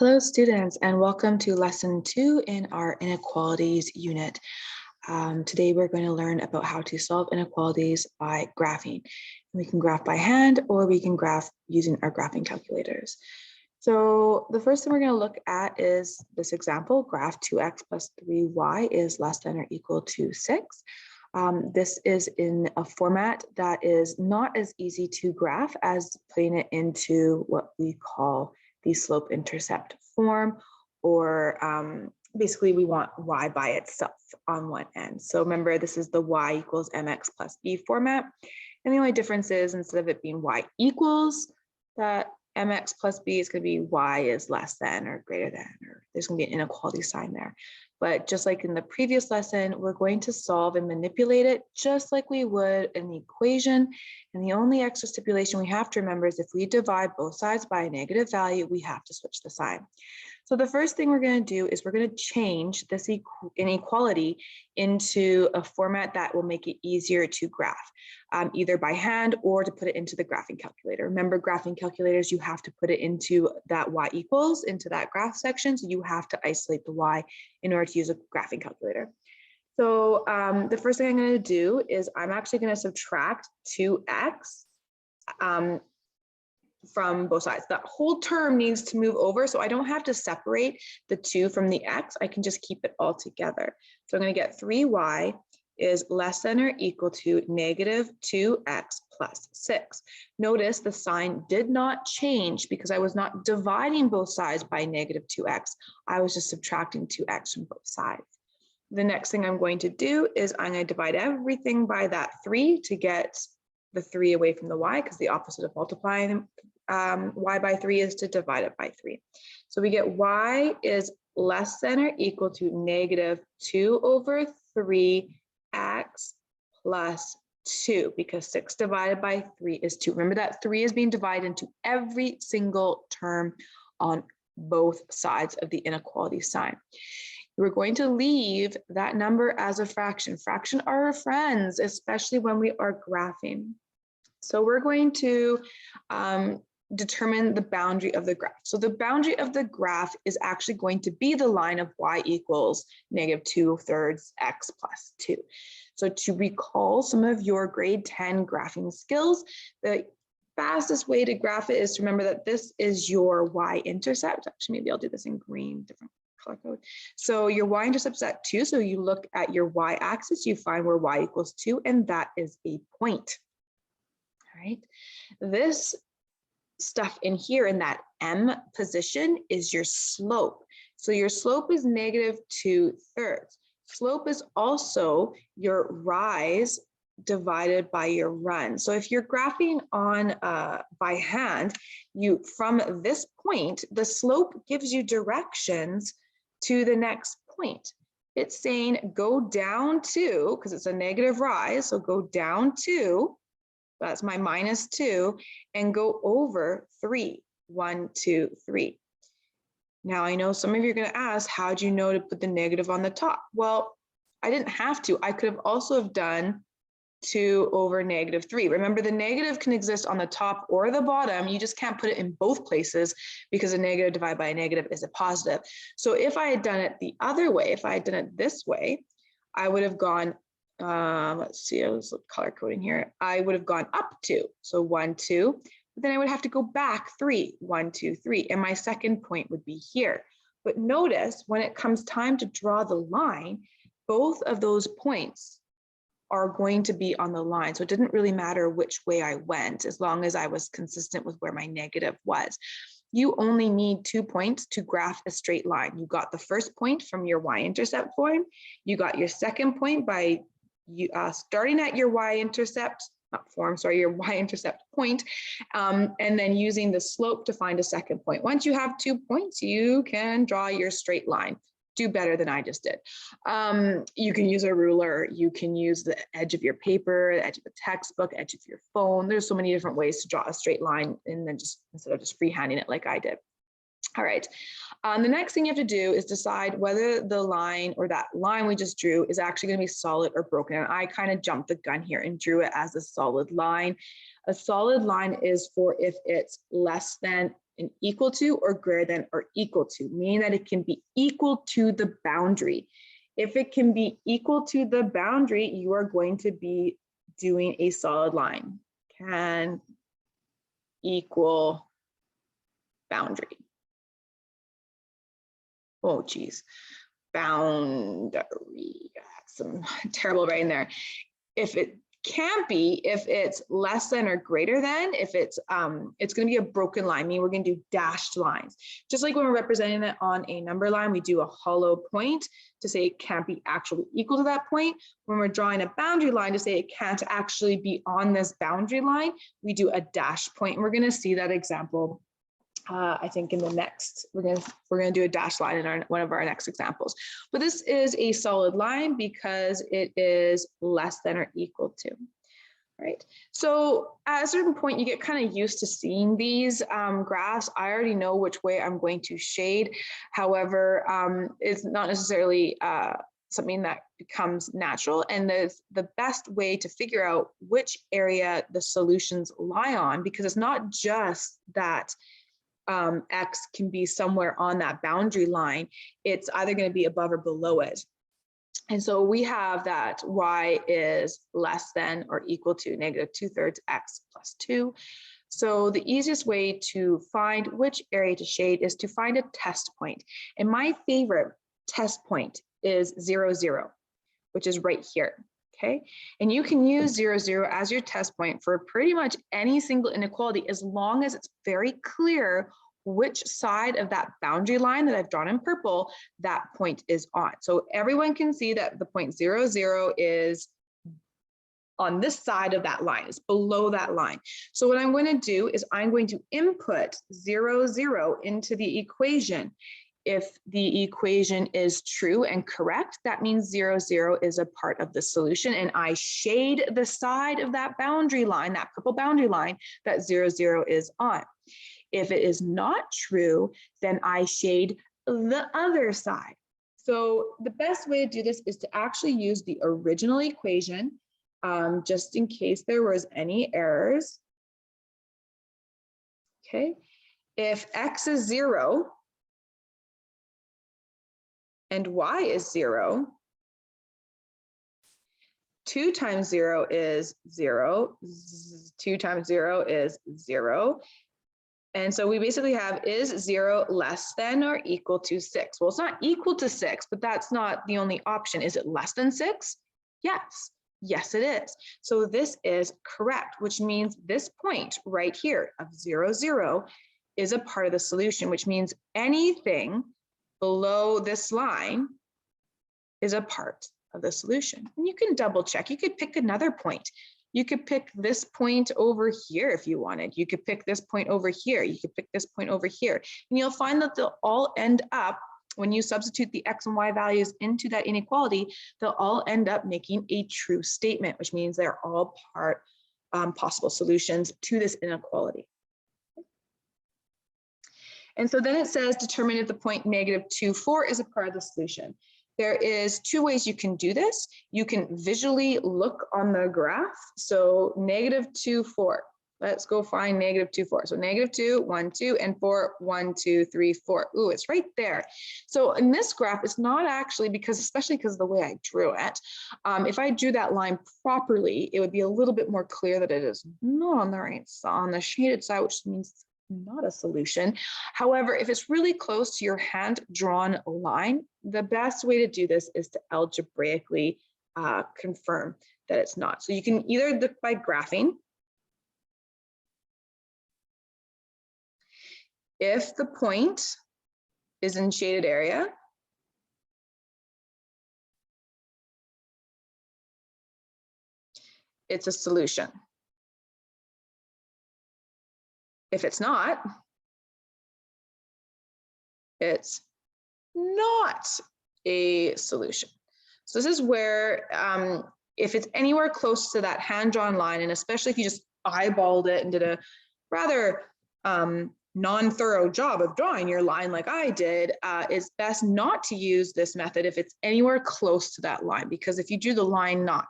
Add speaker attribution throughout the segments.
Speaker 1: Hello, students, and welcome to lesson 2 in our inequalities unit. Today, we're going to learn about how to solve inequalities by graphing. We can graph by hand, or we can graph using our graphing calculators. So the first thing we're going to look at is this example, graph 2x plus 3y is less than or equal to 6. This is in a format that is not as easy to graph as putting it into what we call the slope intercept form, or basically we want y by itself on one end. So remember, this is the y equals mx plus b format. And the only difference is instead of it being y equals that mx plus b, is going to be y is less than or greater than, or there's going to be an inequality sign there. But just like in the previous lesson, we're going to solve and manipulate it just like we would an equation. And the only extra stipulation we have to remember is if we divide both sides by a negative value, we have to switch the sign. So the first thing we're going to do is we're going to change this inequality into a format that will make it easier to graph, either by hand or to put it into the graphing calculator. Remember, graphing calculators, you have to put it into that y equals, into that graph section. So you have to isolate the y in order to use a graphing calculator. So the first thing I'm going to do is I'm actually going to subtract 2x from both sides. That whole term needs to move over, so I don't have to separate the 2 from the x. I can just keep it all together. So I'm going to get 3y is less than or equal to negative 2x plus 6. Notice the sign did not change because I was not dividing both sides by negative 2x. I was just subtracting 2x from both sides. The next thing I'm going to do is I'm going to divide everything by that 3 to get the 3 away from the y, because the opposite of multiplying y by 3 is to divide it by 3. So we get y is less than or equal to negative 2 over 3x plus 2, because 6 divided by 3 is 2. Remember that 3 is being divided into every single term on both sides of the inequality sign. We're going to leave that number as a fraction. Fraction are our friends, especially when we are graphing. So we're going to determine the boundary of the graph. So the boundary of the graph is actually going to be the line of y equals negative 2/3 x plus 2. So to recall some of your grade 10 graphing skills, the fastest way to graph it is to remember that this is your y-intercept. Actually, maybe I'll do this in green, different color code. So your y-intercept is at 2. So you look at your y-axis, you find where y equals 2, and that is a point. All right. This stuff in here in that M position is your slope. So your slope is negative 2/3. Slope is also your rise divided by your run. So if you're graphing on by hand, from this point, the slope gives you directions to the next point. It's saying go down 2, because it's a negative rise, so go down 2. That's my minus 2, and go over 3. 1, 2, 3. Now I know some of you are going to ask, how do you know to put the negative on the top? Well, I didn't have to. I could have also have done 2 over negative 3. Remember, the negative can exist on the top or the bottom. You just can't put it in both places because a negative divided by a negative is a positive. So if I had done it the other way, if I had done it this way, I would have gone let's see, I was color coding here. I would have gone up 2, so 1, 2, but then I would have to go back 3, 1, 2, 3, and my second point would be here. But notice when it comes time to draw the line, both of those points are going to be on the line. So it didn't really matter which way I went, as long as I was consistent with where my negative was. You only need 2 points to graph a straight line. You got the first point from your y-intercept form. You got your second point by starting at your y-intercept your y-intercept point, and then using the slope to find a second point. Once you have 2 points, you can draw your straight line. Do better than I just did. You can use a ruler, you can use the edge of your paper, the edge of a textbook, edge of your phone. There's so many different ways to draw a straight line, and then instead of just freehanding it like I did. All right, the next thing you have to do is decide whether the line or that line we just drew is actually going to be solid or broken. And I kind of jumped the gun here and drew it as a solid line. A solid line is for if it's less than an equal to or greater than or equal to, meaning that it can be equal to the boundary. If it can be equal to the boundary, you are going to be doing a solid line. Can equal boundary. Oh, geez. Boundary. Some terrible writing there. If it can't be, if it's less than or greater than, if it's going to be a broken line, meaning we're going to do dashed lines. Just like when we're representing it on a number line, we do a hollow point to say it can't be actually equal to that point. When we're drawing a boundary line to say it can't actually be on this boundary line, we do a dash point. And we're going to see that example I think in the next, we're gonna do a dash line in one of our next examples. But this is a solid line because it is less than or equal to, right? So at a certain point, you get kind of used to seeing these graphs. I already know which way I'm going to shade. However, it's not necessarily something that becomes natural. And the best way to figure out which area the solutions lie on, because it's not just that X can be somewhere on that boundary line, it's either going to be above or below it. And so we have that Y is less than or equal to negative 2/3 X plus 2. So the easiest way to find which area to shade is to find a test point. And my favorite test point is 0, 0, which is right here. Okay, and you can use 0, 0 as your test point for pretty much any single inequality, as long as it's very clear which side of that boundary line that I've drawn in purple that point is on. So everyone can see that the point 0, 0 is on this side of that line, it's below that line. So what I'm going to do is I'm going to input 0, 0 into the equation. If the equation is true and correct, that means 0, 0 is a part of the solution, and I shade the side of that boundary line, that purple boundary line that 0, 0 is on. If it is not true, then I shade the other side. So the best way to do this is to actually use the original equation, just in case there was any errors. Okay, if X is 0, and Y is 0, 2 times 0 is 0, 2 times 0 is 0. And so we basically have, is 0 less than or equal to 6? Well, it's not equal to 6, but that's not the only option. Is it less than 6? Yes. Yes, it is. So this is correct, which means this point right here of 0, 0 is a part of the solution, which means anything below this line is a part of the solution. And you can double check. You could pick another point. You could pick this point over here if you wanted. You could pick this point over here. You could pick this point over here. And you'll find that they'll all end up, when you substitute the X and Y values into that inequality, they'll all end up making a true statement, which means they're all part possible solutions to this inequality. And so then it says, determine if the point negative 2, 4 is a part of the solution. There is 2 ways you can do this. You can visually look on the graph. So negative 2, 4. Let's go find negative 2, 4. So negative 2, 1, 2, and 4, 1, 2, 3, 4. Ooh, it's right there. So in this graph, it's not actually, especially because of the way I drew it, if I drew that line properly, it would be a little bit more clear that it is not on the right side, on the shaded side, which means not a solution. However, if it's really close to your hand-drawn line, the best way to do this is to algebraically confirm that it's not. So you can either look by graphing. If the point is in shaded area, it's a solution. If it's not, it's not a solution. So this is where, if it's anywhere close to that hand-drawn line, and especially if you just eyeballed it and did a rather non-thorough job of drawing your line like I did, it's best not to use this method if it's anywhere close to that line, because if you drew the line not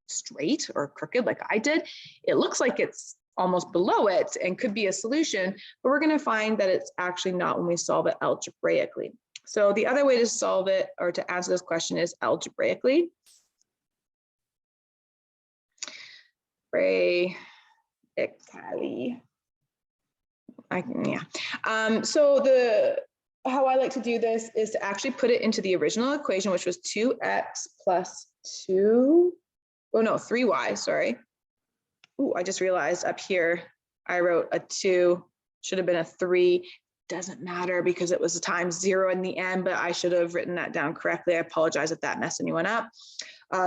Speaker 1: straight or crooked like I did, it looks like it's almost below it and could be a solution, but we're going to find that it's actually not when we solve it algebraically. So the other way to solve it or to answer this question is algebraically. How I like to do this is to actually put it into the original equation, which was 2x plus 3y, sorry. Ooh, I just realized up here, I wrote a 2, should have been a 3. Doesn't matter because it was a times 0 in the end, but I should have written that down correctly. I apologize if that messed anyone up.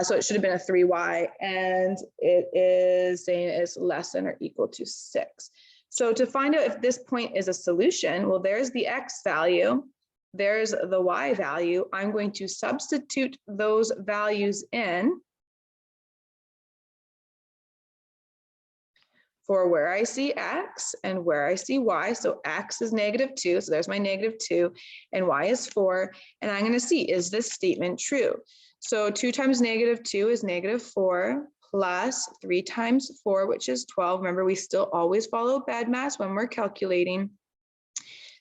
Speaker 1: So it should have been a 3y, and it is saying it's less than or equal to 6. So to find out if this point is a solution, well, there's the x value, there's the y value. I'm going to substitute those values in for where I see x and where I see y. So x is -2, so there's my -2, and y is 4. And I'm going to see, is this statement true? So 2 times -2 is -4, plus 3 times 4, which is 12. Remember, we still always follow BEDMAS when we're calculating.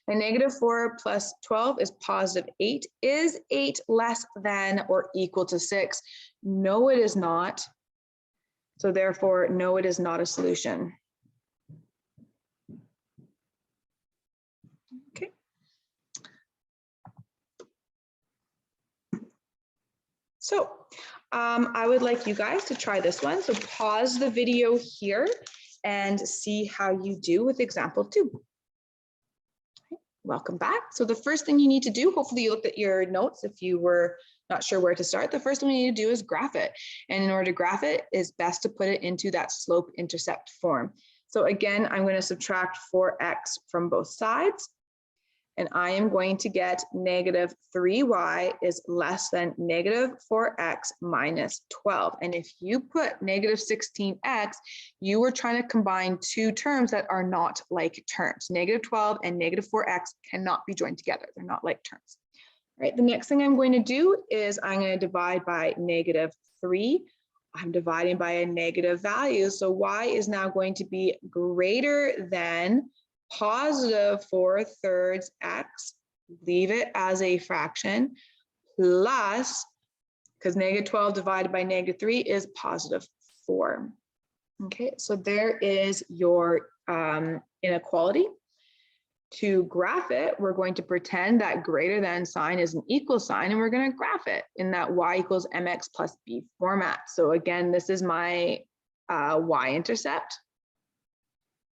Speaker 1: And -4 plus 12 is +8. Is 8 less than or equal to 6? No, it is not. So therefore, no, it is not a solution. Okay. So I would like you guys to try this one. So pause the video here and see how you do with example 2. Okay, welcome back. So the first thing you need to do, hopefully you looked at your notes if you were not sure where to start. The first thing we need to do is graph it. And in order to graph it, it's best to put it into that slope-intercept form. So again, I'm going to subtract 4x from both sides. And I am going to get -3y is less than -4x minus 12. And if you put -16x, you were trying to combine two terms that are not like terms. -12 and -4x cannot be joined together. They're not like terms. All right, the next thing I'm going to do is I'm going to divide by -3. I'm dividing by a negative value. So y is now going to be greater than +4/3 x, leave it as a fraction, plus, because -12 divided by -3 is +4. Okay, so there is your inequality. To graph it, we're going to pretend that greater than sign is an equal sign, and we're going to graph it in that y equals mx plus b format. So again, this is my y-intercept.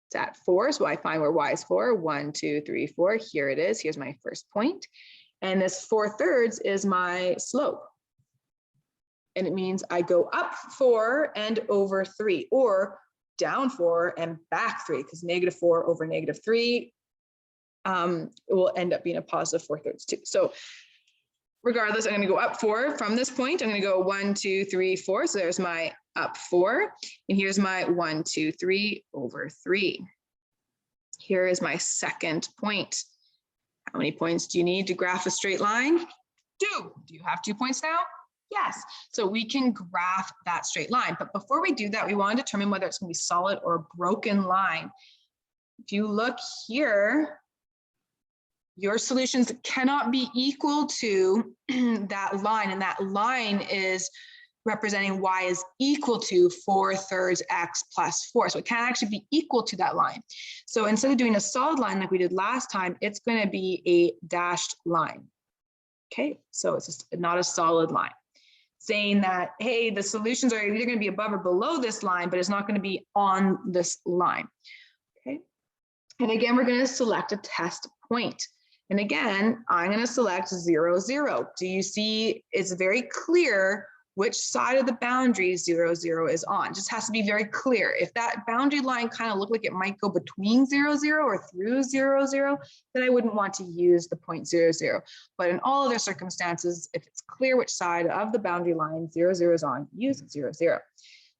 Speaker 1: It's at 4, so I find where y is 4. 1, 2, 3, 4. Here it is. Here's my first point. And this 4/3 is my slope. And it means I go up 4 and over 3, or down 4 and back 3, because -4 over -3 it will end up being a +4/3 too. So regardless, I'm going to go up 4 from this point. I'm going to go 1, 2, 3, 4. So there's my up 4. And here's my 1, 2, 3 over 3. Here is my second point. How many points do you need to graph a straight line? 2. Do you have 2 points now? Yes. So we can graph that straight line. But before we do that, we want to determine whether it's going to be solid or a broken line. If you look here, your solutions cannot be equal to that line, and that line is representing y is equal to 4/3 x plus 4. So it can't actually be equal to that line. So instead of doing a solid line like we did last time, it's going to be a dashed line. Okay, so it's just not a solid line. Saying that, hey, the solutions are either going to be above or below this line, but it's not going to be on this line. Okay, and again, we're going to select a test point. And again, I'm going to select 0, 0. Do you see it's very clear which side of the boundary 0, 0 is on? Just has to be very clear. If that boundary line kind of looked like it might go between 0, 0 or through 0, 0, then I wouldn't want to use the point 0, 0. But in all other circumstances, if it's clear which side of the boundary line 0, 0 is on, use 0, 0.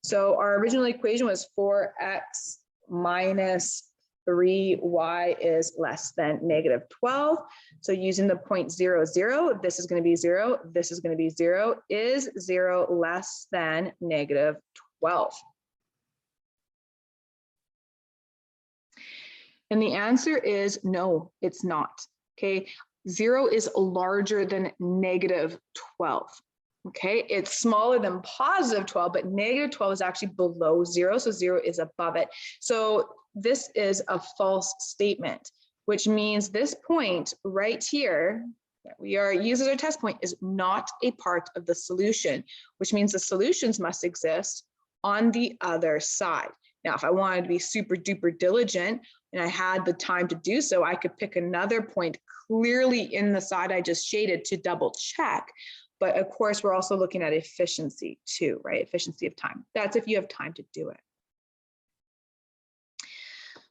Speaker 1: So our original equation was 4x minus 3y is less than -12. So using the point 0, 0, this is going to be 0, this is going to be 0. Is 0 less than -12? And the answer is no, it's not. Okay, 0 is larger than negative 12. Okay, it's smaller than positive 12, but negative 12 is actually below 0, so 0 is above it. So this is a false statement, which means this point right here that we are using as our test point is not a part of the solution, which means the solutions must exist on the other side. Now, if I wanted to be super duper diligent and I had the time to do so, I could pick another point clearly in the side I just shaded to double check. But of course, we're also looking at efficiency too, right? Efficiency of time. That's if you have time to do it.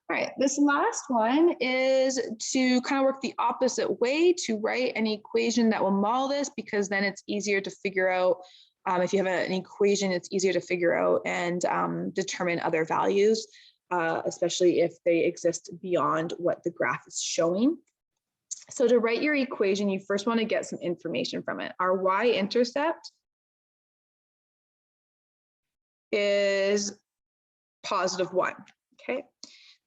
Speaker 1: All right, this last one is to kind of work the opposite way, to write an equation that will model this, because then it's easier to figure out. If you have an equation, it's easier to figure out and determine other values, especially if they exist beyond what the graph is showing. So to write your equation, you first want to get some information from it. Our y-intercept is +1, okay?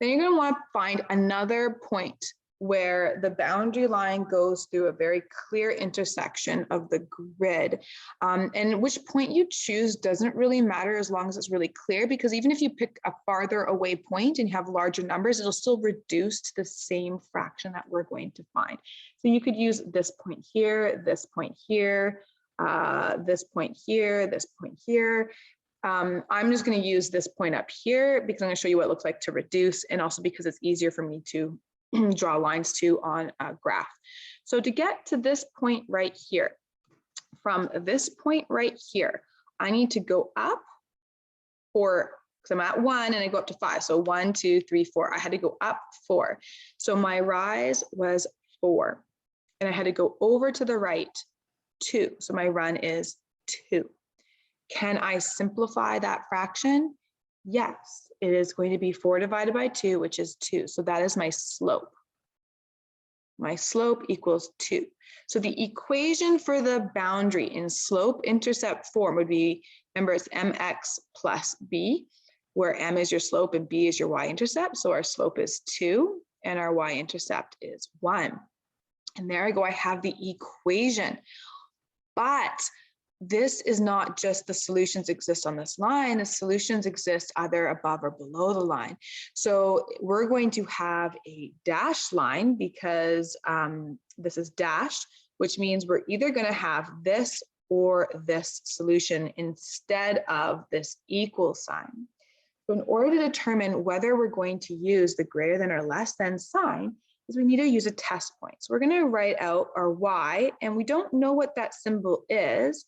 Speaker 1: Then you're going to want to find another point where the boundary line goes through a very clear intersection of the grid. And which point you choose doesn't really matter as long as it's really clear, because even if you pick a farther away point and you have larger numbers, it'll still reduce to the same fraction that we're going to find. So you could use this point here, this point here, this point here, this point here. I'm just going to use this point up here because I'm going to show you what it looks like to reduce, and also because it's easier for me to draw lines to on a graph. So to get to this point right here, from this point right here, I need to go up because I'm at 1 and I go up to 5. So 1, 2, 3, 4. I had to go up 4. So my rise was 4. And I had to go over to the right 2. So my run is 2. Can I simplify that fraction? Yes, it is going to be 4 divided by 2, which is 2. So that is my slope. My slope equals 2. So the equation for the boundary in slope-intercept form would be, remember, it's mx plus b, where m is your slope and b is your y-intercept. So our slope is 2 and our y-intercept is 1. And there I go, I have the equation. But this is not just the solutions exist on this line, the solutions exist either above or below the line. So we're going to have a dashed line because this is dashed, which means we're either going to have this or this solution instead of this equal sign. So in order to determine whether we're going to use the greater than or less than sign, is we need to use a test point. So we're going to write out our y, and we don't know what that symbol is,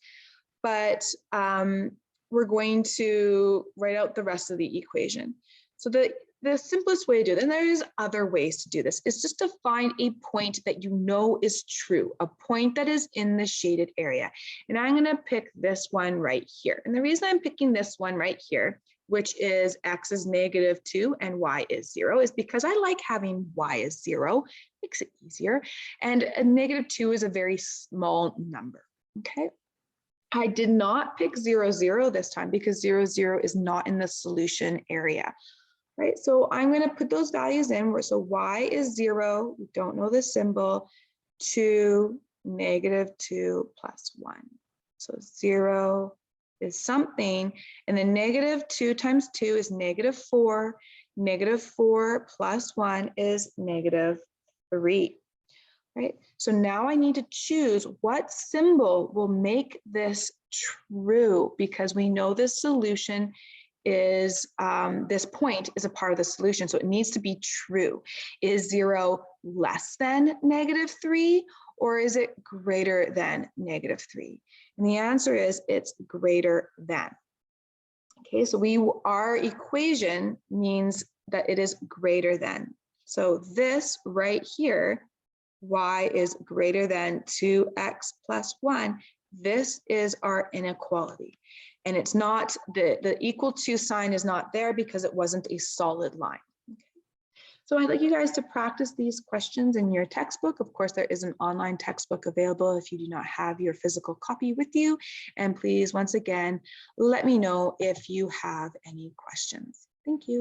Speaker 1: but we're going to write out the rest of the equation. So the simplest way to do it, and there is other ways to do this, is just to find a point that you know is true, a point that is in the shaded area. And I'm going to pick this one right here. And the reason I'm picking this one right here, which is x is -2 and y is 0, is because I like having y as 0, makes it easier. And a -2 is a very small number, okay? I did not pick 0, 0 this time because 0, 0 is not in the solution area, right? So I'm going to put those values in. So y is 0, we don't know the symbol, 2, -2 plus 1. So 0 is something, and then -2 times 2 is -4. -4 plus 1 is -3. Right? So now I need to choose what symbol will make this true, because we know this solution is, this point is a part of the solution, so it needs to be true. Is 0 less than -3, or is it greater than -3? And the answer is it's greater than. Okay, so our equation means that it is greater than. So this right here, y is greater than 2x plus 1, this is our inequality. And it's not, the equal to sign is not there because it wasn't a solid line. Okay. So I'd like you guys to practice these questions in your textbook. Of course, there is an online textbook available if you do not have your physical copy with you. And please, once again, let me know if you have any questions. Thank you.